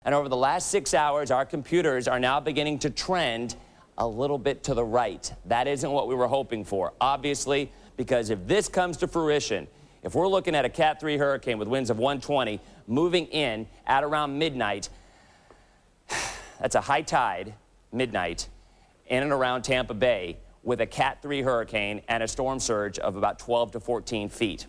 And over the last 6 hours, our computers are now beginning to trend a little bit to the right. That isn't what we were hoping for, obviously, because if this comes to fruition, if we're looking at a Cat 3 hurricane with winds of 120 moving in at around midnight, that's a high tide, midnight, in and around Tampa Bay with a Cat 3 hurricane and a storm surge of about 12 to 14 feet.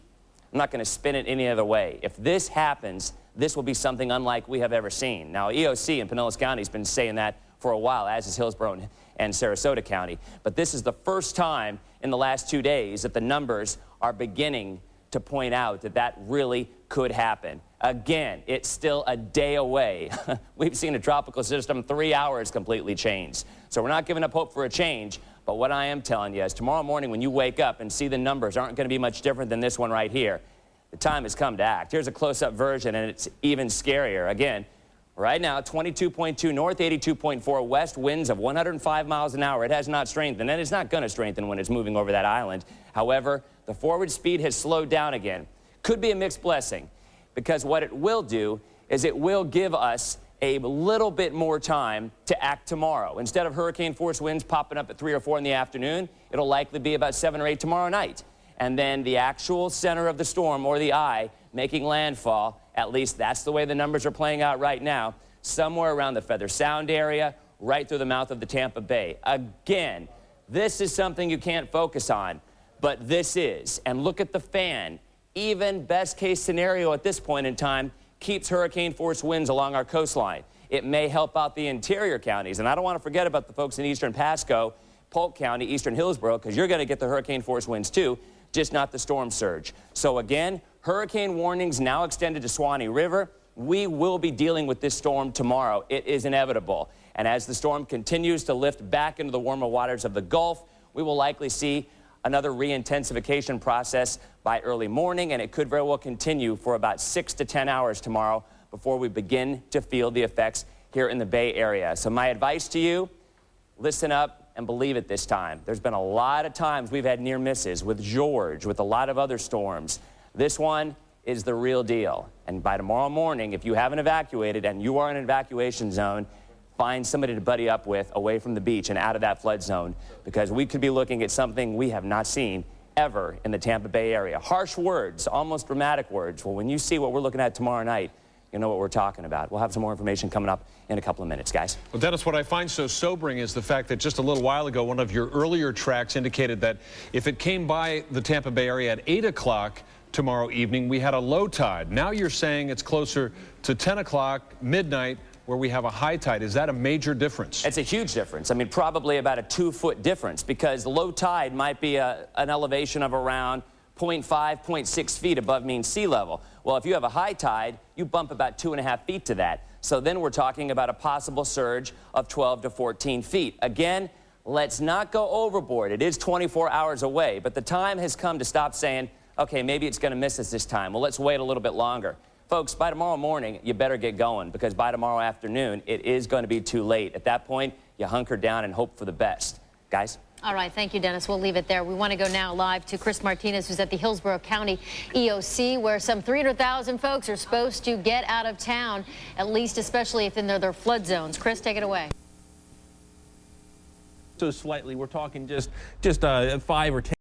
I'm not going to spin it any other way. If this happens, this will be something unlike we have ever seen. Now, EOC in Pinellas County has been saying that for a while, as is Hillsborough and Sarasota County. But this is the first time in the last 2 days that the numbers are beginning to point out that that really could happen. Again, it's still a day away. We've seen a tropical system 3 hours completely change. So we're not giving up hope for a change. But what I am telling you is tomorrow morning when you wake up and see the numbers aren't going to be much different than this one right here, the time has come to act. Here's a close-up version, and it's even scarier. Again, right now, 22.2 north, 82.4 west, winds of 105 miles an hour. It has not strengthened, and it's not going to strengthen when it's moving over that island. However, the forward speed has slowed down again. Could be a mixed blessing, because what it will do is it will give us a little bit more time to act tomorrow. Instead of hurricane-force winds popping up at 3 or 4 in the afternoon, it'll likely be about 7 or 8 tomorrow night. And then the actual center of the storm, or the eye, making landfall, at least that's the way the numbers are playing out right now, somewhere around the Feather Sound area, right through the mouth of the Tampa Bay. Again, this is something you can't focus on, but this is. And look at the fan. Even best-case scenario at this point in time keeps hurricane-force winds along our coastline. It may help out the interior counties, and I don't want to forget about the folks in eastern Pasco, Polk County, eastern Hillsborough, because you're going to get the hurricane-force winds too, just not the storm surge. So again, hurricane warnings now extended to Swanee River. We will be dealing with this storm tomorrow. It is inevitable. And as the storm continues to lift back into the warmer waters of the Gulf, we will likely see another re-intensification process by early morning, and it could very well continue for about 6 to 10 hours tomorrow before we begin to feel the effects here in the Bay Area. So my advice to you, listen up and believe it this time. There's been a lot of times we've had near misses with George, with a lot of other storms. This one is the real deal. And by tomorrow morning, if you haven't evacuated and you are in an evacuation zone, find somebody to buddy up with away from the beach and out of that flood zone, because we could be looking at something we have not seen ever in the Tampa Bay area. Harsh words, almost dramatic words. Well, when you see what we're looking at tomorrow night, you know what we're talking about. We'll have some more information coming up in a couple of minutes, guys. Well, Dennis, what I find so sobering is the fact that just a little while ago, one of your earlier tracks indicated that if it came by the Tampa Bay area at 8 o'clock tomorrow evening, we had a low tide. Now you're saying it's closer to 10 o'clock, midnight, where we have a high tide. Is that a major difference? It's a huge difference. I mean, probably about a 2-foot difference, because the low tide might be an elevation of around 0.5, 0.6 feet above mean sea level. Well, if you have a high tide, you bump about 2.5 feet to that. So then we're talking about a possible surge of 12 to 14 feet. Again, let's not go overboard. It is 24 hours away, but the time has come to stop saying, okay, maybe it's going to miss us this time. Well, let's wait a little bit longer. Folks, by tomorrow morning, you better get going, because by tomorrow afternoon, it is going to be too late. At that point, you hunker down and hope for the best. Guys? All right, thank you, Dennis. We'll leave it there. We want to go now live to Chris Martinez, who's at the Hillsborough County EOC, where some 300,000 folks are supposed to get out of town, at least especially if in their flood zones. Chris, take it away. So slightly, we're talking just 5 or 10.